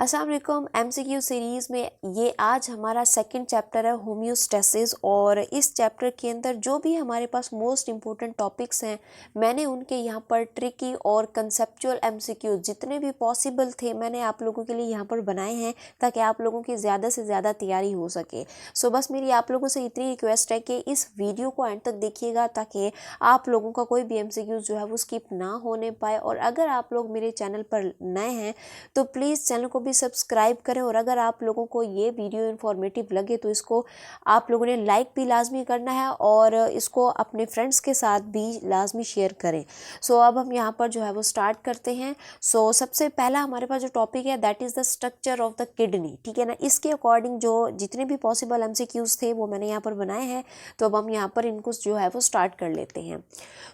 अस्सलाम वालेकुम। MCQ series में ये आज हमारा सेकंड चैप्टर है होम्योस्टेसिस। और इस चैप्टर के अंदर जो भी हमारे पास मोस्ट इम्पोर्टेंट टॉपिक्स हैं मैंने उनके यहाँ पर ट्रिकी और कंसेप्चुअल एमसीक्यू जितने भी पॉसिबल थे मैंने आप लोगों के लिए यहाँ पर बनाए हैं ताकि आप लोगों की ज़्यादा से ज़्यादा तैयारी हो सके। सो बस मेरी आप लोगों से इतनी रिक्वेस्ट है कि इस वीडियो को एंड तक देखिएगा ताकि आप लोगों का कोई भी एमसीक्यू जो है वो स्किप ना होने पाए। और अगर आप लोग मेरे चैनल पर नए हैं तो प्लीज़ चैनल को भी सब्सक्राइब करें। और अगर आप लोगों को ये वीडियो इन्फॉर्मेटिव लगे तो इसको आप लोगों ने लाइक भी लाजमी करना है और इसको अपने फ्रेंड्स के साथ भी लाजमी शेयर करें। सो अब हम यहाँ पर जो है वो स्टार्ट करते हैं। सो सबसे पहला हमारे पास जो टॉपिक है that is the structure of the kidney. ठीक है ना, इसके अकॉर्डिंग जो जितने भी पॉसिबल एमसीक्यूज थे वो मैंने यहाँ पर बनाए हैं। तो अब हम यहाँ पर इनको जो है वो स्टार्ट कर लेते हैं।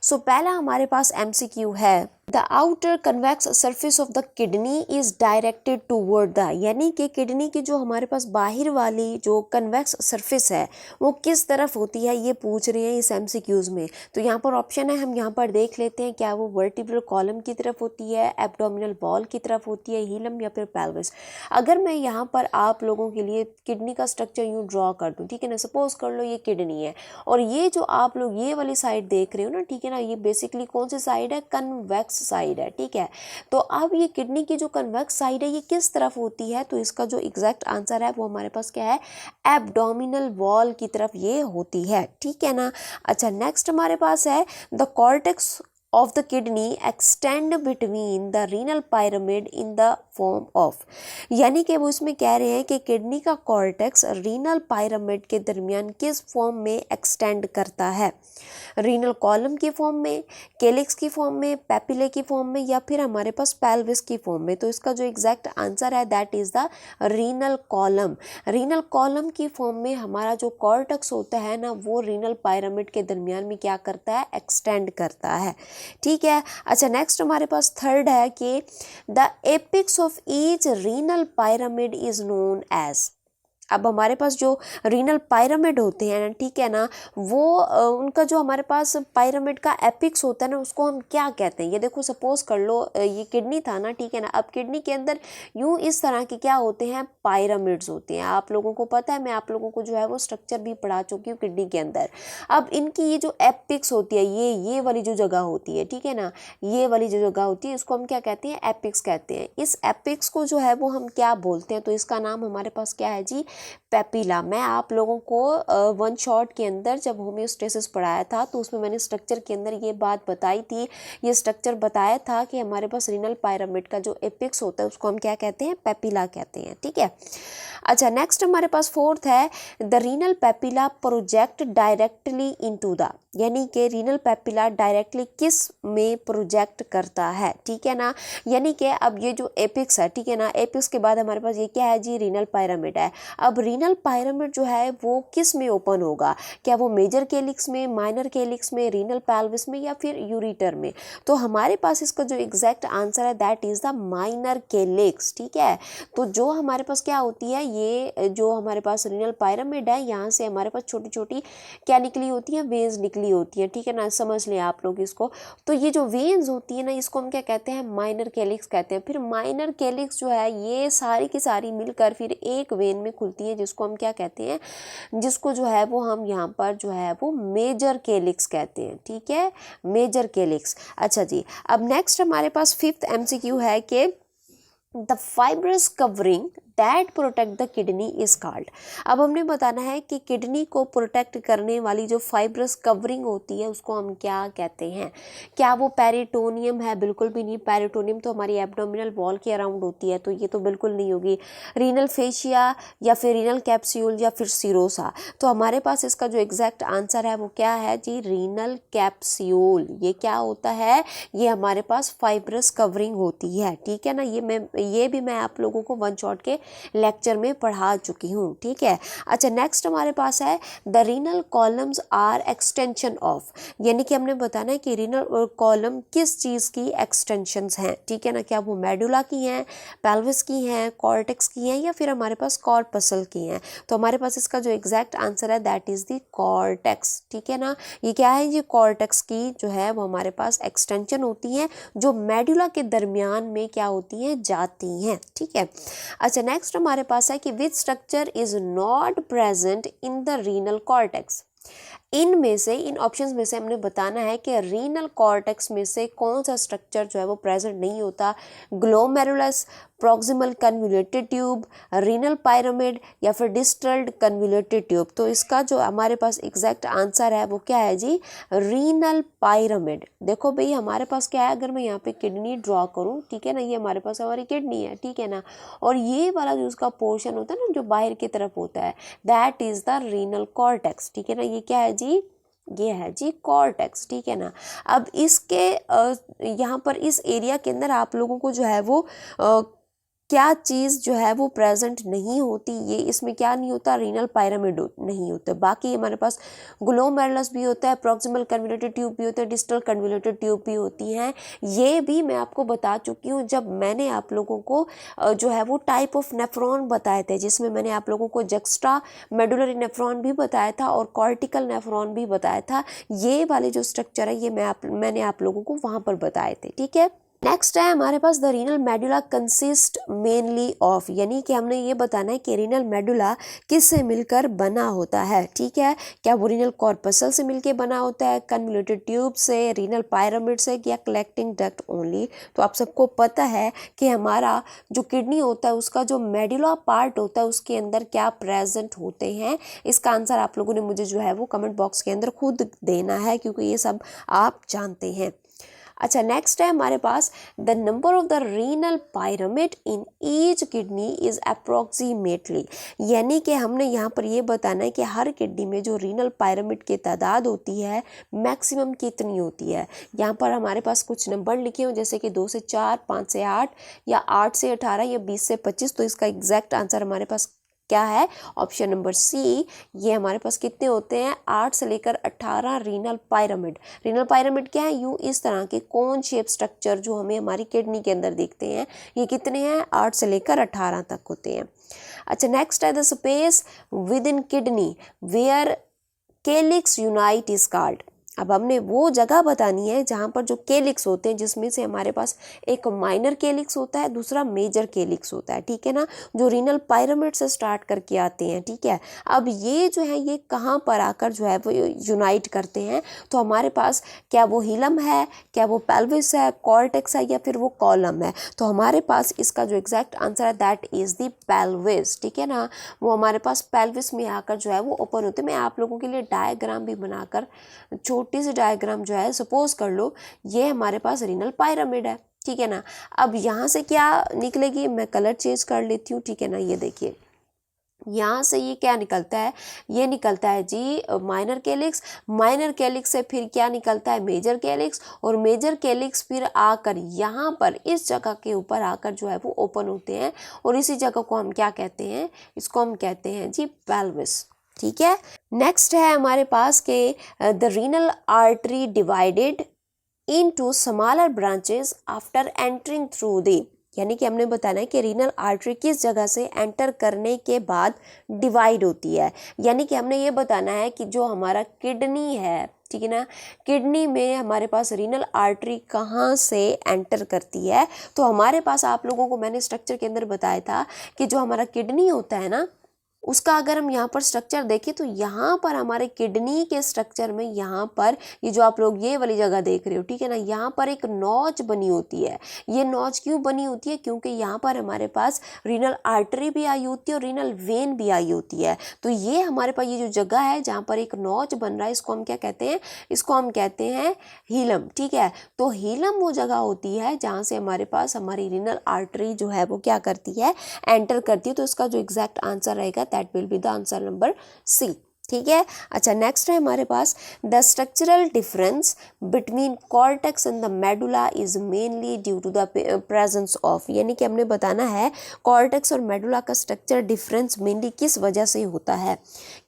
सो पहला हमारे पास एमसीक्यू है the outer convex surface of the kidney is directed toward the, यानी कि किडनी की जो हमारे पास बाहर वाली जो कन्वेक्स सरफेस है वो किस तरफ होती है ये पूछ रहे हैं इस एमसीक्यूज में। तो यहाँ पर ऑप्शन है, हम यहाँ पर देख लेते हैं क्या वो वर्टिब्रल कॉलम की तरफ होती है, एब्डोमिनल वॉल की तरफ होती है, हीलम या फिर पेल्विस। अगर मैं यहाँ पर आप लोगों के लिए किडनी का स्ट्रक्चर यूँ ड्रॉ कर दूँ, ठीक है ना, सपोज कर लो ये किडनी है और ये जो आप लोग ये वाली साइड देख रहे हो ना, ठीक है ना, ये बेसिकली कौन सी साइड है, कन्वेक्स साइड है। ठीक है, तो अब ये किडनी की जो कन्वेक्स साइड है ये किस तरफ होती है, तो इसका जो एग्जैक्ट आंसर है वो हमारे पास क्या है, एब्डोमिनल वॉल की तरफ ये होती है। ठीक है ना। अच्छा, नेक्स्ट हमारे पास है the cortex of the kidney extend between the renal pyramid in the form of, यानी कि वो इसमें कह रहे हैं कि किडनी का कॉर्टेक्स रीनल पायरामिड के दरमियान किस फॉर्म में एक्सटेंड करता है, रीनल कॉलम की फॉर्म में, केलिक्स की फॉर्म में, पेपिले की फॉर्म में या फिर हमारे पास पेल्विस की फॉर्म में। तो इसका जो एग्जैक्ट आंसर है that is the renal column. Renal column की फॉर्म में हमारा जो कॉर्टेक्स होता है ना वो रीनल पायरामिड के दरमियान में क्या करता है, एक्सटेंड करता है। ठीक है। अच्छा, नेक्स्ट हमारे पास थर्ड है कि the apex of each renal pyramid is known as. अब हमारे पास जो रीनल पायरामिड होते हैं ना, ठीक है ना, वो उनका जो हमारे पास पायरामिड का एपिक्स होता है ना उसको हम क्या कहते हैं। ये देखो सपोज कर लो ये किडनी था ना, ठीक है ना, अब किडनी के अंदर यूं इस तरह के क्या होते हैं, पायरामिड्स होते हैं। आप लोगों को पता है, मैं आप लोगों को जो है वो स्ट्रक्चर भी पढ़ा चुकी हूँ किडनी के अंदर। अब इनकी ये जो एपिक्स होती है ये वाली जो जगह होती है, ठीक है ना, ये वाली जो जगह होती है इसको हम क्या कहते हैं, एपिक्स कहते हैं। इस एपिक्स को जो है वो हम क्या बोलते हैं, तो इसका नाम हमारे पास क्या है जी, पेपिला। मैं आप लोगों को वन शॉट के अंदर जब होम्योस्टेसिस पढ़ाया था तो उसमें मैंने स्ट्रक्चर के अंदर ये बात बताई थी, ये स्ट्रक्चर बताया था कि हमारे पास रीनल पायरामिड का जो एपिक्स होता है उसको हम क्या कहते हैं, पेपिला कहते हैं। ठीक है। अच्छा, नेक्स्ट हमारे पास फोर्थ है the renal papilla project directly into the, यानी कि रीनल पेपिला डायरेक्टली किस में प्रोजेक्ट करता है। ठीक है ना, यानी कि अब ये जो एपिक्स है, ठीक है ना, एपिक्स के बाद हमारे पास ये क्या है जी, रीनल पायरामिड है। अब रीनल पायरामिड जो है वो किस में ओपन होगा, क्या वो मेजर केलिक्स में, माइनर केलिक्स में, रीनल पेल्विस में या फिर यूरिटर में। तो हमारे पास इसका जो एग्जैक्ट आंसर है दैट इज द माइनर केलिक्स। ठीक है, तो जो हमारे पास क्या होती है, ये जो हमारे पास रीनल पायरामिड है यहाँ से हमारे पास छोटी छोटी क्या निकली होती है, वेन्स निकली होती है। ठीक है ना, समझ लें आप लोग इसको। तो ये जो वेन्स होती है ना इसको हम क्या कहते हैं, माइनर केलिक्स कहते हैं। फिर माइनर केलिक्स जो है ये सारी की सारी मिलकर फिर एक वेन में खुलती है जिसको हम क्या कहते हैं, जिसको जो है वो हम यहाँ पर जो है वो मेजर केलिक्स कहते हैं। ठीक है, मेजर केलिक्स। अच्छा जी, अब नेक्स्ट हमारे पास फिफ्थ एमसीक्यू है कि the fibrous covering that protect the kidney is called. अब हमने बताना है कि किडनी को प्रोटेक्ट करने वाली जो फाइब्रस कवरिंग होती है उसको हम क्या कहते हैं। क्या वो पेरिटोनियम है, बिल्कुल भी नहीं। पेरिटोनियम तो हमारी एब्डोमिनल वॉल के अराउंड होती है, तो ये तो बिल्कुल नहीं होगी। रीनल फेशिया या फिर रीनल कैप्सूल या फिर सिरोसा। तो हमारे पास इसका जो एग्जैक्ट आंसर है वो क्या है जी, रीनल कैप्सूल। ये क्या होता है, ये हमारे पास फाइब्रस कवरिंग होती है। ठीक है ना, ये भी मैं आप लोगों को वन शॉट के लेक्चर में पढ़ा चुकी हूँ, ठीक है। अच्छा, नेक्स्ट हमारे पास है the renal columns are extension of, यानी कि हमने बताना है कि रीनल कॉलम किस चीज़ की एक्सटेंशंस हैं, ठीक है ना। क्या वो मेडुला की हैं, पेल्विस की हैं, कॉर्टेक्स की हैं, या फिर हमारे पास कॉर्पसल की हैं। तो हमारे पास इसका जो एग्जैक्ट आंसर है दैट इज़ द कॉर्टेक्स, ठीक है ना। ये क्या है, ये कॉर्टेक्स की जो है वो हमारे पास एक्सटेंशन होती हैं जो मेडुला के दरमियान में क्या होती हैं, जाती हैं, ठीक है। अच्छा, नेक्स्ट हमारे पास है कि which structure is not present in the renal cortex. इनमें से, इन ऑप्शंस में से हमने बताना है कि रीनल कॉर्टेक्स में से कौन सा स्ट्रक्चर जो है वो प्रेजेंट नहीं होता। Glomerulus, proximal convoluted tube, renal pyramid, या फिर डिस्टल कन्वोल्यूटेड ट्यूब। तो इसका जो हमारे पास एग्जैक्ट आंसर है वो क्या है जी, रीनल पायरामिड। देखो भाई हमारे पास क्या है, अगर मैं यहाँ पे किडनी ड्रॉ करूँ, ठीक है ना, ये हमारे पास हमारी किडनी है, ठीक है ना, और ये वाला जो उसका पोर्शन होता है ना जो बाहर की तरफ होता है, that is the renal cortex, ठीक है ना। ये क्या है जी, ये है जी कॉर्टेक्स, ठीक है ना। अब इसके यहाँ पर इस एरिया के अंदर आप लोगों को जो है वो क्या चीज़ जो है वो प्रेजेंट नहीं होती, ये इसमें क्या नहीं होता, रीनल पायरामिड नहीं होता। बाकी हमारे पास ग्लोमेरुलस भी होता है, प्रॉक्सिमल कन्वोल्यूटेड ट्यूब भी होता है, डिस्टल कन्वोल्यूटेड ट्यूब भी होती हैं। ये भी मैं आपको बता चुकी हूँ जब मैंने आप लोगों को जो है वो टाइप ऑफ नेफ्रॉन बताए थे, जिसमें मैंने आप लोगों को जक्स्ट्रा मेडुलरी नेफ्रॉन भी बताया था और कॉर्टिकल नेफ्रॉन भी बताया था। ये वाले जो स्ट्रक्चर है ये मैंने आप लोगों को वहाँ पर बताए थे, ठीक है। नेक्स्ट है हमारे पास the renal medulla consist mainly of, यानी कि हमने ये बताना है कि रीनल मेडुला किससे मिलकर बना होता है, ठीक है। क्या वो रीनल कॉर्पसल से मिलकर बना होता है, कन्वोल्यूटेड ट्यूब से, रीनल पायरामिड से, या कलेक्टिंग डक्ट ओनली। तो आप सबको पता है कि हमारा जो किडनी होता है उसका जो मेडुला पार्ट होता है उसके अंदर क्या प्रेजेंट होते हैं। इसका आंसर आप लोगों ने मुझे जो है वो कमेंट बॉक्स के अंदर खुद देना है, क्योंकि ये सब आप जानते हैं। अच्छा, नेक्स्ट है हमारे पास the number of the renal pyramid in each kidney is approximately, यानी कि हमने यहाँ पर ये बताना है कि हर किडनी में जो रीनल पायरामिड की तादाद होती है मैक्सिमम कितनी होती है। यहाँ पर हमारे पास कुछ नंबर लिखे हो जैसे कि 2 से 4, 5 से 8, या 8 से 18, या 20 से 25। तो इसका एग्जैक्ट आंसर हमारे पास क्या है, ऑप्शन नंबर सी। ये हमारे पास कितने होते हैं, 8 से लेकर 18 रीनल पायरामिड। रीनल पायरामिड क्या है, यूँ इस तरह के कोन शेप स्ट्रक्चर जो हमें हमारी किडनी के अंदर दिखते हैं, ये कितने हैं, 8 से लेकर 18 तक होते हैं। अच्छा, नेक्स्ट है the space within kidney where calyx unite is called. अब हमने वो जगह बतानी है जहाँ पर जो केलिक्स होते हैं, जिसमें से हमारे पास एक माइनर केलिक्स होता है, दूसरा मेजर केलिक्स होता है, ठीक है ना, जो रीनल पायरामिड से स्टार्ट करके आते हैं, ठीक है। अब ये जो है ये कहाँ पर आकर जो है वो यूनाइट करते हैं। तो हमारे पास क्या वो हिलम है, क्या वो पेल्विस है, कॉर्टेक्स है, या फिर वो कॉलम है। तो हमारे पास इसका जो एग्जैक्ट आंसर है दैट इज़ द पेल्विस, ठीक है ना। वो हमारे पास पेल्विस में आकर जो है वो ओपन होते हैं। मैं आप लोगों के लिए डायग्राम भी बनाकर छोटी सी डायग्राम जो है, सपोज कर लो ये हमारे पास रीनल पायरामिड है, ठीक है ना। अब यहाँ से क्या निकलेगी, मैं कलर चेंज कर लेती हूँ, ठीक है ना। ये देखिए यहाँ से ये क्या निकलता है, ये निकलता है जी माइनर कैलिक्स। माइनर कैलिक्स से फिर क्या निकलता है, मेजर कैलिक्स। और मेजर कैलिक्स फिर आकर यहाँ पर इस जगह के ऊपर आकर जो है वो ओपन होते हैं, और इसी जगह को हम क्या कहते हैं, इसको हम कहते हैं जी पेल्विस, ठीक है। नेक्स्ट है हमारे पास के the renal artery divided into smaller branches after entering through the, यानी कि हमने बताना है कि रीनल आर्टरी किस जगह से एंटर करने के बाद डिवाइड होती है। यानी कि हमने ये बताना है कि जो हमारा किडनी है, ठीक है ना, किडनी में हमारे पास रीनल आर्टरी कहाँ से एंटर करती है। तो हमारे पास आप लोगों को मैंने स्ट्रक्चर के अंदर बताया था कि जो हमारा किडनी होता है ना, उसका अगर हम यहाँ पर स्ट्रक्चर देखें तो यहाँ पर हमारे किडनी के स्ट्रक्चर में यहाँ पर ये जो आप लोग ये वाली जगह देख रहे हो, ठीक है ना, यहाँ पर एक नॉच बनी होती है। ये नॉच क्यों बनी होती है, क्योंकि यहाँ पर हमारे पास रीनल आर्टरी भी आई होती है और रीनल वेन भी आई होती है। तो ये हमारे पास ये जो जगह है जहाँ पर एक नॉच बन रहा है, इसको हम क्या कहते हैं, इसको हम कहते हैं हीलम, ठीक है। तो हीलम वो जगह होती है जहाँ से हमारे पास हमारी रीनल आर्टरी जो है वो क्या करती है, एंटर करती है। तो इसका जो एग्जैक्ट आंसर रहेगा that will be the answer number C, ठीक है। अच्छा, नेक्स्ट है हमारे पास the structural difference between cortex and the medulla is mainly due to the presence of, यानी कि हमने बताना है कॉर्टेक्स और मेडुला का स्ट्रक्चर डिफरेंस मेनली किस वजह से होता है।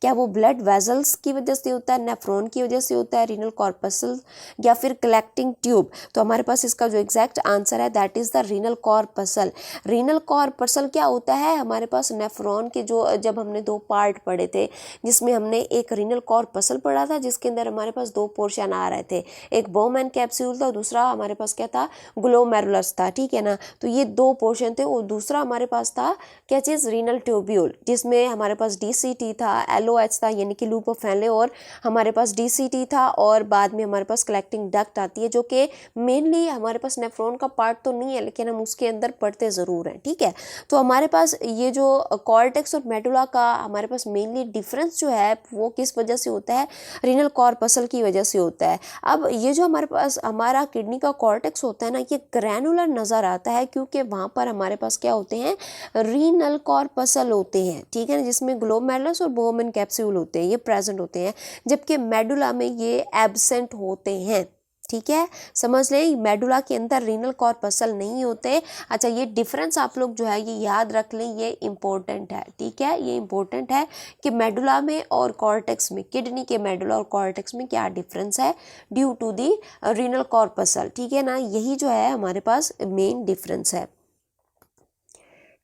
क्या वो ब्लड वेजल्स की वजह से होता है, नेफ्रॉन की वजह से होता है, रीनल कॉर्पसल या फिर कलेक्टिंग ट्यूब। तो हमारे पास इसका जो एग्जैक्ट आंसर है that is the renal corpuscle. Renal corpuscle क्या होता है, हमारे पास नेफ्रॉन के जो जब हमने दो पार्ट पढ़े थे जिसमें हमने एक रीनल कॉर्पसल पढ़ा था जिसके अंदर हमारे पास दो पोर्शन आ रहे थे, एक बोमेन कैप्सूल था, दूसरा हमारे पास क्या था, ग्लोमेरुलस था, ठीक है ना। तो ये दो पोर्शन थे और दूसरा हमारे पास था क्या चीज़, रीनल ट्यूब्यूल, जिसमें हमारे पास डीसीटी था, एलओएच था यानी कि लूप ऑफ फैनले, और हमारे पास डीसीटी था, और बाद में हमारे पास कलेक्टिंग डक्ट आती है जो कि मेनली हमारे पास नेफ्रॉन का पार्ट तो नहीं है लेकिन हम उसके अंदर पढ़ते ज़रूर हैं, ठीक है। तो हमारे पास ये जो कॉर्टेक्स और मेडुला का हमारे पास मेनली डिफरेंस जो है वो किस वजह से होता है, रीनल कॉर्पसल की वजह से होता है। अब ये जो हमारे पास हमारा किडनी का कॉर्टेक्स होता है ना, ये ग्रैनुलर नज़र आता है क्योंकि वहाँ पर हमारे पास क्या होते हैं, रीनल कॉर्पसल होते हैं, ठीक है ना, जिसमें ग्लोमेरुलस और बोमेन कैप्सूल होते हैं, ये प्रेजेंट होते हैं, जबकि मेडुला में ये एब्सेंट होते हैं, ठीक है। समझ लें, मेडुला के अंदर रीनल कॉर्पसल नहीं होते। अच्छा, ये डिफरेंस आप लोग जो है ये याद रख लें, ये इम्पोर्टेंट है, ठीक है, ये इम्पोर्टेंट है कि मेडुला में और कॉर्टेक्स में, किडनी के मेडुला और कॉर्टेक्स में क्या डिफरेंस है due to the renal corpuscle, ठीक है ना, यही जो है हमारे पास मेन डिफरेंस है।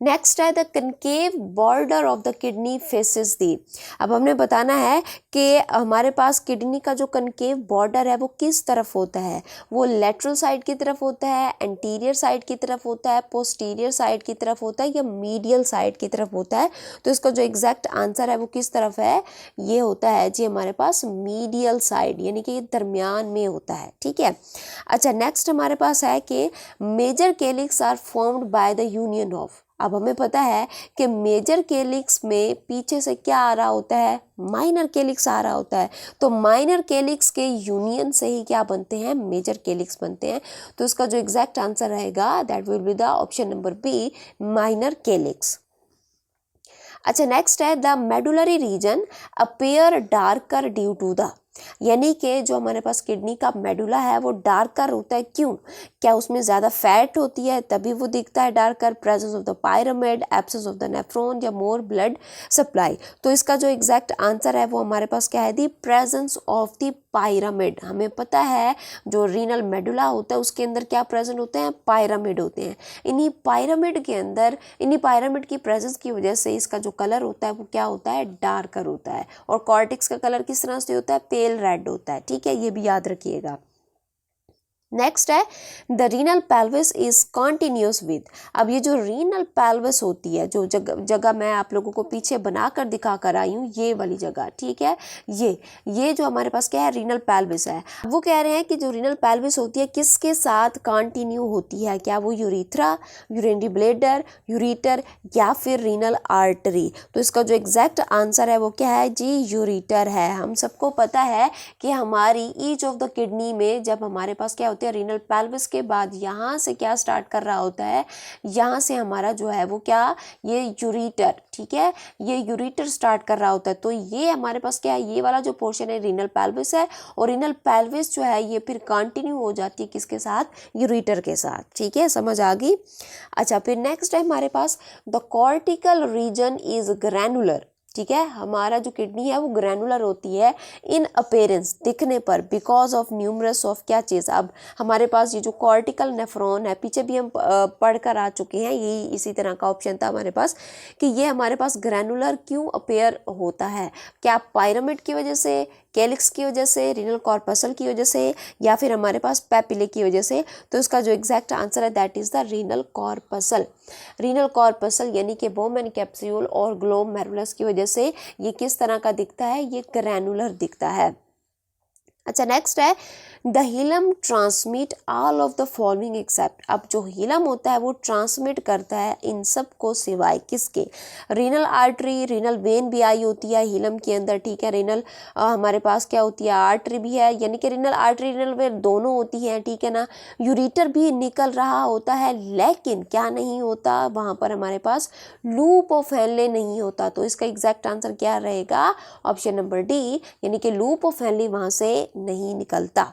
नेक्स्ट है the concave border of the kidney faces the. अब हमने बताना है कि हमारे पास किडनी का जो कनकेव बॉर्डर है वो किस तरफ होता है, वो लेटरल साइड की तरफ होता है, एंटीरियर साइड की तरफ होता है, पोस्टीरियर साइड की तरफ होता है या मीडियल साइड की तरफ होता है। तो इसका जो एग्जैक्ट आंसर है वो किस तरफ है, ये होता है जी हमारे पास मीडियल साइड, यानी कि ये दरमियान में होता है, ठीक है। अच्छा, नेक्स्ट हमारे पास है कि major calyx are formed by the union of. अब हमें पता है कि मेजर केलिक्स में पीछे से क्या आ रहा होता है, माइनर केलिक्स आ रहा होता है, तो माइनर केलिक्स के यूनियन से ही क्या बनते हैं, मेजर केलिक्स बनते हैं। तो इसका जो एग्जैक्ट आंसर रहेगा that will be the option number B, minor calyx. अच्छा, नेक्स्ट है the medullary region appear darker due to the, यानी कि जो हमारे पास किडनी का मेडुला है वो डार्कर होता है, क्यों, क्या उसमें ज़्यादा फैट होती है तभी वो दिखता है darker, presence of the pyramid, absence of the nephron या मोर ब्लड सप्लाई। तो इसका जो एग्जैक्ट आंसर है वो हमारे पास क्या है, the presence of the pyramid. हमें पता है जो रीनल मेडुला होता है उसके अंदर क्या प्रेजेंट होते हैं, पायरामिड होते हैं। इन्हीं पायरामिड के अंदर, इन्हीं पायरामिड की प्रेजेंस की वजह से इसका जो कलर होता है वो क्या होता है, डार्कर होता है, और कॉर्टेक्स का कलर किस तरह से होता है, पेल रेड होता है, ठीक है, ये भी याद रखिएगा। नेक्स्ट है the renal pelvis is continuous with. अब ये जो रीनल पेल्विस होती है, जो जगह मैं आप लोगों को पीछे बनाकर दिखा कर आई हूँ, ये वाली जगह, ठीक है, ये जो हमारे पास क्या है, रीनल पेल्विस है। वो कह रहे हैं कि जो रीनल पेल्विस होती है किसके साथ कॉन्टिन्यू होती है, क्या वो यूरिथ्रा, यूरिनरी ब्लेडर, यूरिटर या फिर रीनल आर्टरी। तो इसका जो एग्जैक्ट आंसर है वो क्या है जी, यूरिटर है। हम सबको पता है कि हमारी ईच ऑफ द किडनी में जब हमारे पास क्या होती है, रीनल पेल्विस के बाद यहाँ से क्या स्टार्ट कर रहा होता है, यहाँ से हमारा जो है वो क्या, ये यूरिटर, ठीक है, ये यूरिटर स्टार्ट कर रहा होता है। तो ये हमारे पास क्या है, ये वाला जो पोर्शन है रीनल पेल्विस है, और रीनल पेल्विस जो है ये फिर कंटिन्यू हो जाती है किसके साथ, यूरिटर के साथ, ठीक है, समझ आ गई। अच्छा, फिर नेक्स्ट है हमारे पास the cortical region is granular, ठीक है, हमारा जो किडनी है वो ग्रैनुलर होती है इन अपेरेंस, दिखने पर, बिकॉज ऑफ न्यूमरस ऑफ क्या चीज़। अब हमारे पास ये जो कॉर्टिकल नेफ्रॉन है, पीछे भी हम पढ़ कर आ चुके हैं, यही इसी तरह का ऑप्शन था हमारे पास कि ये हमारे पास ग्रैनुलर क्यों अपेयर होता है, क्या पायरामिड की वजह से, कैलिक्स की वजह से, रीनल कॉर्पसल की वजह से, या फिर हमारे पास पैपिले की वजह से। तो इसका जो एग्जैक्ट आंसर है that is the renal corpuscle. Renal corpuscle यानी कि बोमेन कैप्सूल और ग्लोमेरुलस की वजह से ये किस तरह का दिखता है, ये ग्रैनुलर दिखता है। अच्छा, नेक्स्ट है the hilum transmit all of the following except, अब जो हिलम होता है वो ट्रांसमिट करता है इन सब को सिवाय किसके, रीनल आर्टरी, रीनल वेन भी आई होती है हिलम के अंदर, ठीक है। रीनल हमारे पास क्या होती है, आर्टरी भी है, यानी कि रीनल आर्टरी रीनल वेन दोनों होती हैं, ठीक है ना। यूरिटर भी निकल रहा होता है, लेकिन क्या नहीं होता वहाँ पर हमारे पास लूप ऑफ हेनले नहीं होता। तो इसका एग्जैक्ट आंसर क्या रहेगा, ऑप्शन नंबर डी, यानी कि लूप ऑफ हेनले वहाँ से नहीं निकलता।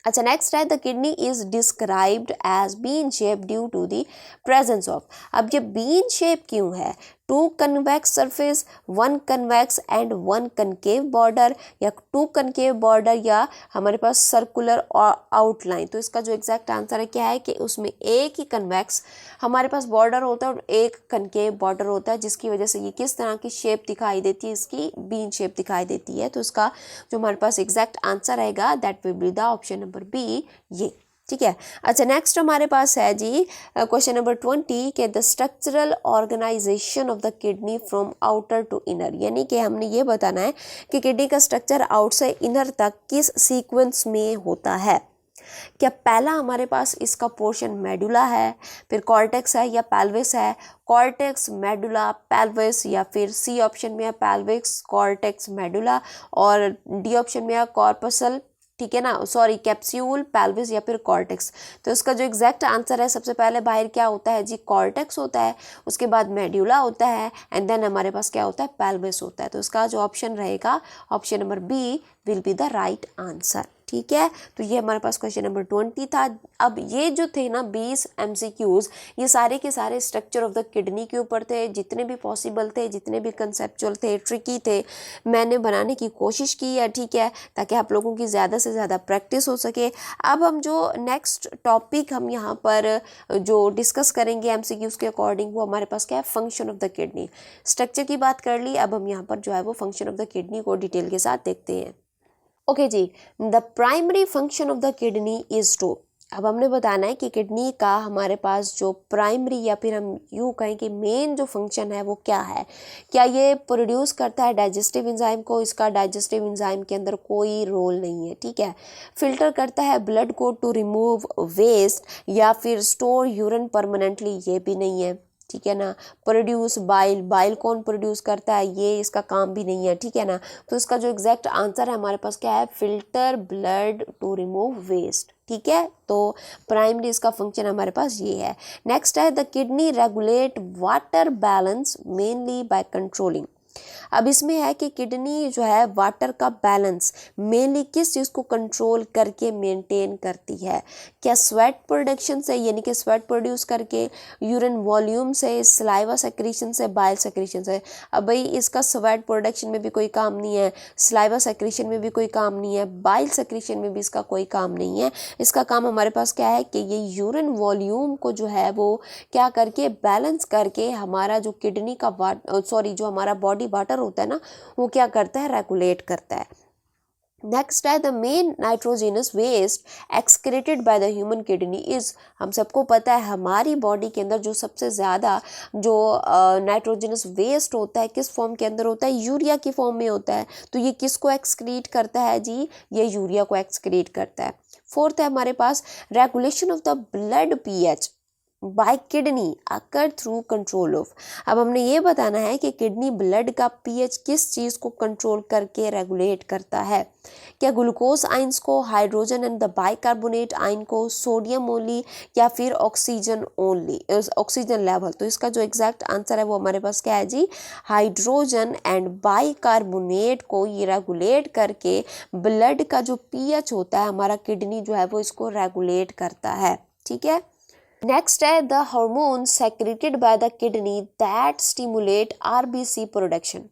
अच्छा, नेक्स्ट है the kidney is described as bean shape due to the presence of, अब ये बीन शेप क्यों है, 2 convex surface, 1 convex and 1 concave border, या 2 कनकेव बॉर्डर, या हमारे पास सर्कुलर आउटलाइन। तो इसका जो एग्जैक्ट आंसर है क्या है कि उसमें एक ही कन्वेक्स हमारे पास बॉर्डर होता है और एक कनकेव बॉर्डर होता है, जिसकी वजह से ये किस तरह की शेप दिखाई देती है, इसकी बीन शेप दिखाई देती है। तो इसका जो हमारे पास एग्जैक्ट आंसर रहेगा that will be the option number B, ये, ठीक है। अच्छा, नेक्स्ट हमारे पास है जी क्वेश्चन नंबर 20 के the structural organisation of the kidney from outer to inner, यानी कि हमने ये बताना है कि किडनी का स्ट्रक्चर आउट से इनर तक किस सीक्वेंस में होता है। क्या पहला हमारे पास इसका पोर्शन मेडुला है, फिर कॉर्टेक्स है या पेल्विस है, कॉर्टेक्स मेडुला पेल्विस, या फिर सी ऑप्शन में है पेल्विक्स कॉर्टेक्स मेडुला, और डी ऑप्शन में है कॉर्पसल, ठीक है ना, सॉरी कैप्सूल पेल्विस या फिर कॉर्टेक्स। तो इसका जो एग्जैक्ट आंसर है, सबसे पहले बाहर क्या होता है जी, कॉर्टेक्स होता है, उसके बाद मेड्यूला होता है, एंड देन हमारे पास क्या होता है, पेल्विस होता है। तो इसका जो ऑप्शन रहेगा option number B will be the right answer, ठीक है। तो ये हमारे पास क्वेश्चन नंबर 20 था। अब ये जो थे ना 20 MCQs, ये सारे के सारे स्ट्रक्चर ऑफ द किडनी के ऊपर थे, जितने भी पॉसिबल थे, जितने भी कंसेप्चुअल थे, ट्रिकी थे, मैंने बनाने की कोशिश की है, ठीक है, ताकि आप लोगों की ज़्यादा से ज़्यादा प्रैक्टिस हो सके। अब हम जो नेक्स्ट टॉपिक हम यहाँ पर जो डिस्कस करेंगे MCQs के अकॉर्डिंग, वो हमारे पास क्या है, function of the kidney. Structure की बात कर ली, अब हम यहाँ पर जो है वो फंक्शन ऑफ द किडनी को डिटेल के साथ देखते हैं। ओके जी, the primary function of the kidney is to, अब हमने बताना है कि किडनी का हमारे पास जो प्राइमरी या फिर हम यूँ कहें कि मेन जो फंक्शन है वो क्या है। क्या ये प्रोड्यूस करता है डाइजेस्टिव एंजाइम को, इसका डाइजेस्टिव एंजाइम के अंदर कोई रोल नहीं है, ठीक है। फिल्टर करता है ब्लड को टू रिमूव वेस्ट, या फिर स्टोर यूरिन परमानेंटली, ये भी नहीं है, ठीक है ना। प्रोड्यूस बाइल, बाइल कौन प्रोड्यूस करता है, ये इसका काम भी नहीं है, ठीक है ना। तो इसका जो एग्जैक्ट आंसर है हमारे पास क्या है, filter blood to remove waste, ठीक है। तो प्राइमरी इसका फंक्शन हमारे पास ये है। नेक्स्ट है the kidney regulate water balance mainly by controlling, अब इसमें है कि किडनी जो है वाटर का बैलेंस मेनली किस चीज़ को कंट्रोल करके मेंटेन करती है। क्या स्वेट प्रोडक्शन से, यानी कि स्वेट प्रोड्यूस करके, यूरिन वॉल्यूम से, सलाइवा सेक्रीशन से, बाइल सेक्रीशन से। अब भाई इसका स्वेट प्रोडक्शन में भी कोई काम नहीं है, सलाइवा सेक्रीशन में भी कोई काम नहीं है, बाइल सेक्रीशन में भी इसका कोई काम नहीं है। इसका काम हमारे पास क्या है कि ये यूरिन वॉल्यूम को जो है वो क्या करके बैलेंस करके हमारा जो किडनी का जो हमारा बॉडी वाटर होता है ना, वो क्या करता है, रेगुलेट करता है। नेक्स्ट है the main nitrogenous waste excreted by the human kidney is, हम सबको पता है हमारी बॉडी के अंदर जो सबसे ज़्यादा जो नाइट्रोजिनस वेस्ट होता है किस फॉर्म के अंदर होता है, यूरिया की फॉर्म में होता है। तो ये किसको एक्सक्रीट करता है जी, ये यूरिया को एक्सक्रीट करता है। फोर्थ है हमारे पास regulation of the blood pH by kidney occur through control of, अब हमने ये बताना है कि किडनी ब्लड का pH किस चीज़ को कंट्रोल करके रेगुलेट करता है। क्या ग्लूकोज आइंस को, हाइड्रोजन एंड द बाइकार्बोनेट आइन को, सोडियम ओनली, या फिर ऑक्सीजन ओनली, ऑक्सीजन लेवल। तो इसका जो एग्जैक्ट आंसर है वो हमारे पास क्या है जी, हाइड्रोजन एंड बाइकार्बोनेट को ये रेगुलेट करके ब्लड का जो pH होता है हमारा किडनी जो है वो इसको रेगुलेट करता है, ठीक है। नेक्स्ट है the hormone secreted bye the kidney that stimulate RBC production,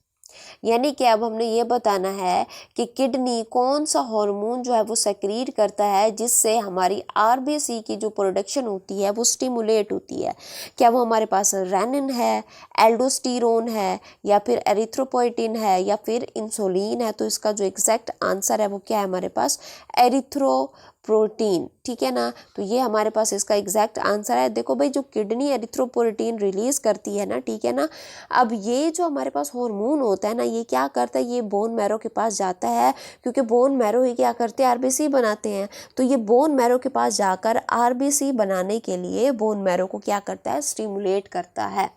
यानी कि अब हमने ये बताना है कि किडनी कौन सा हार्मोन जो है वो सेक्रीट करता है जिससे हमारी RBC की जो प्रोडक्शन होती है वो स्टिमुलेट होती है। क्या वो हमारे पास रेनिन है, एल्डोस्टेरोन है, या फिर एरिथ्रोपोइटिन है, या फिर इंसुलिन है। तो इसका जो एग्जैक्ट आंसर है वो क्या है हमारे पास, एरिथ्रो प्रोटीन, ठीक है ना। तो ये हमारे पास इसका एग्जैक्ट आंसर है। देखो भाई, जो किडनी एरिथ्रोपोएटिन रिलीज करती है ना, ठीक है ना, अब ये जो हमारे पास हार्मोन होता है ना, ये क्या करता है, ये बोन मैरो के पास जाता है, क्योंकि बोन मैरो ही क्या करते हैं, आरबीसी बनाते हैं। तो ये बोन मैरो के पास जाकर आरबीसी बनाने के लिए बोन मैरो को क्या करता है, स्टिमुलेट करता है।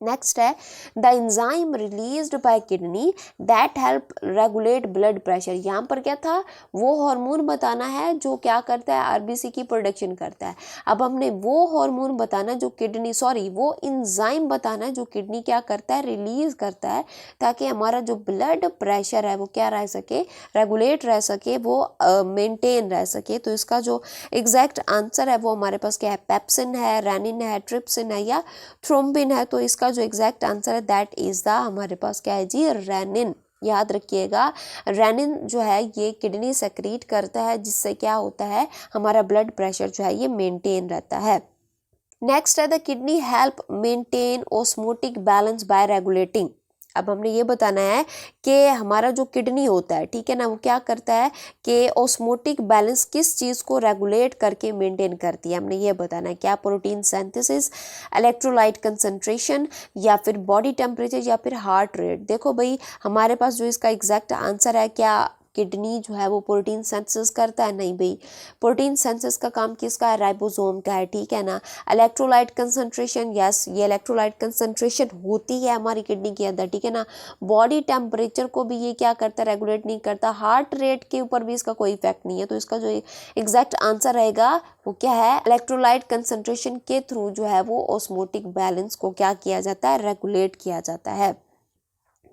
नेक्स्ट है the enzyme released by kidney that help regulate blood pressure. यहाँ पर क्या था, वो हार्मोन बताना है जो क्या करता है, आरबीसी की प्रोडक्शन करता है। अब हमने वो हार्मोन बताना जो किडनी, सॉरी वो एंजाइम बताना है जो किडनी क्या करता है, रिलीज करता है, ताकि हमारा जो ब्लड प्रेशर है वो क्या रह सके, रेगुलेट रह सके, वो मेंटेन रह सके। तो इसका जो एग्जैक्ट आंसर है वो हमारे पास क्या है, पेप्सिन है, रेनिन है, ट्रिप्सिन है या थ्रोम्बिन है। तो इसका जो एग्जैक्ट आंसर है दैट इज द, हमारे पास क्या है जी, रेनिन। याद रखिएगा, रेनिन जो है ये किडनी सेक्रीट करता है, जिससे क्या होता है, हमारा ब्लड प्रेशर जो है ये मेंटेन रहता है। नेक्स्ट है the kidney help maintain osmotic balance bye regulating. अब हमने ये बताना है कि हमारा जो किडनी होता है, ठीक है ना, वो क्या करता है कि ऑस्मोटिक बैलेंस किस चीज़ को रेगुलेट करके मेंटेन करती है, हमने ये बताना है। क्या प्रोटीन सिंथेसिस, इलेक्ट्रोलाइट कंसंट्रेशन, या फिर बॉडी टेम्परेचर, या फिर हार्ट रेट। देखो भाई, हमारे पास जो इसका एग्जैक्ट आंसर है, क्या किडनी जो है वो प्रोटीन सिंथेसिस करता है, नहीं भाई, प्रोटीन सिंथेसिस का काम किसका है, राइबोसोम का है, ठीक है ना। इलेक्ट्रोलाइट कंसंट्रेशन, यस, ये इलेक्ट्रोलाइट कंसंट्रेशन होती है हमारी किडनी के अंदर, ठीक है ना। बॉडी टेम्परेचर को भी ये क्या करता है, रेगुलेट नहीं करता। हार्ट रेट के ऊपर भी इसका कोई इफेक्ट नहीं है। तो इसका जो एग्जैक्ट आंसर रहेगा वो क्या है, इलेक्ट्रोलाइट कंसंट्रेशन के थ्रू जो है वो ऑस्मोटिक बैलेंस को क्या किया जाता है, रेगुलेट किया जाता है।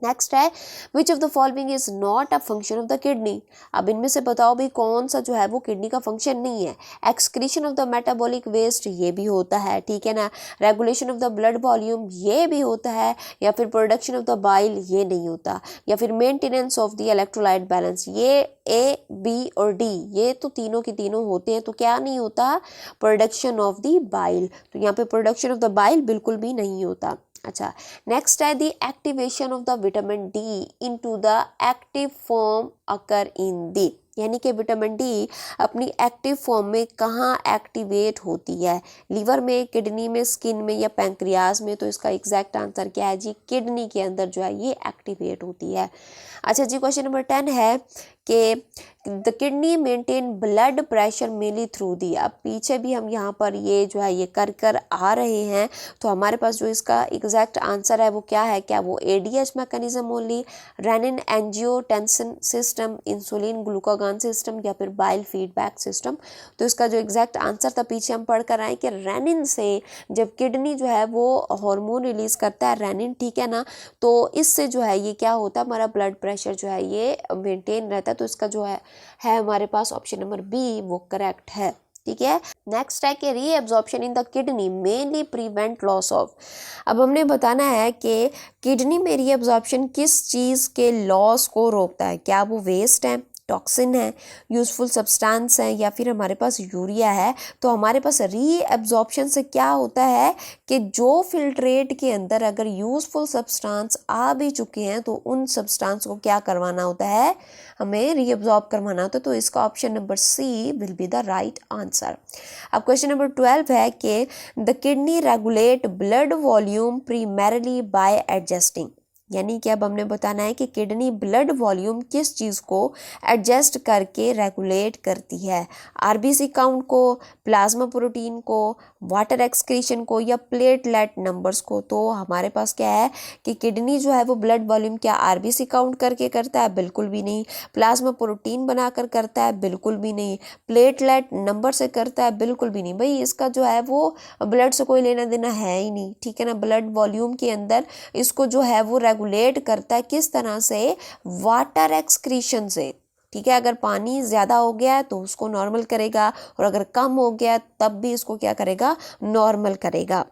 नेक्स्ट है which of the following is not a function of the kidney. अब इनमें से बताओ भाई कौन सा जो है वो किडनी का फंक्शन नहीं है। Excretion of the metabolic waste, ये भी होता है, ठीक है ना। Regulation of the blood volume, ये भी होता है। या फिर प्रोडक्शन ऑफ द बाइल, ये नहीं होता। या फिर maintenance of the electrolyte balance, ये ए, बी और डी, ये तो तीनों के तीनों होते हैं। तो क्या नहीं होता, प्रोडक्शन ऑफ द बाइल। तो यहाँ पे प्रोडक्शन ऑफ द बाइल बिल्कुल भी नहीं होता। अच्छा, नेक्स्ट है the activation of the vitamin D into the active form occur in the. यानी कि विटामिन डी अपनी एक्टिव फॉर्म में कहाँ एक्टिवेट होती है, लीवर में, किडनी में, स्किन में या पैंक्रियाज में। तो इसका एग्जैक्ट आंसर क्या है जी, किडनी के अंदर जो है ये एक्टिवेट होती है। अच्छा जी, क्वेश्चन नंबर 10 है कि the kidney maintain blood pressure mainly through the. अब पीछे भी हम यहाँ पर ये जो है ये कर आ रहे हैं। तो हमारे पास जो इसका एग्जैक्ट आंसर है वो क्या है, क्या वो ADH mechanism only, renin angiotensin system, insulin glucagon system, या फिर बाइल फीडबैक सिस्टम। तो इसका जो एग्जैक्ट आंसर था पीछे हम पढ़ कर आए कि रेनिन से जब किडनी जो है वो हार्मोन रिलीज करता है रेनिन, ठीक है ना, तो इससे जो है ये क्या होता है, हमारा ब्लड प्रेशर जो है ये मेंटेन रहता है। तो इसका जो है हमारे पास ऑप्शन नंबर बी वो करेक्ट है, ठीक है। नेक्स्ट है कि reabsorption in the kidney mainly prevent loss of. अब हमने बताना है कि किडनी में रीएब्जॉर्प्शन किस चीज़ के लॉस को रोकता है। क्या वो वेस्ट है, टॉक्सिन है, यूजफुल सब्सटेंस है, या फिर हमारे पास यूरिया है। तो हमारे पास रीएब्जॉर्प्शन से क्या होता है कि जो फिल्ट्रेट के अंदर अगर यूजफुल सब्सटेंस आ भी चुके हैं तो उन सब्सटेंस को क्या करवाना होता है, हमें रीअब्जॉर्ब करवाना होता है। तो इसका option number C will be the right answer. अब क्वेश्चन नंबर 12 है कि the kidney regulate blood volume primarily by adjusting. यानी कि अब हमने बताना है कि किडनी ब्लड वॉल्यूम किस चीज़ को एडजस्ट करके रेगुलेट करती है, आरबीसी काउंट को, प्लाज्मा प्रोटीन को, वाटर एक्सक्रीशन को, या प्लेटलेट नंबर्स को। तो हमारे पास क्या है कि किडनी जो है वो ब्लड वॉल्यूम क्या आरबीसी काउंट करके करता है, बिल्कुल भी नहीं। प्लाज्मा प्रोटीन बनाकर करता है, बिल्कुल भी नहीं। प्लेटलेट नंबर से करता है, बिल्कुल भी नहीं। भाई इसका जो है वो ब्लड से कोई लेना देना है ही नहीं, ठीक है ना। ब्लड वॉल्यूम के अंदर इसको जो है वो रेगुलेट करता है किस तरह से, वाटर एक्सक्रीशन से, ठीक है। अगर पानी ज़्यादा हो गया है तो उसको नॉर्मल करेगा, और अगर कम हो गया तब भी इसको क्या करेगा, नॉर्मल करेगा।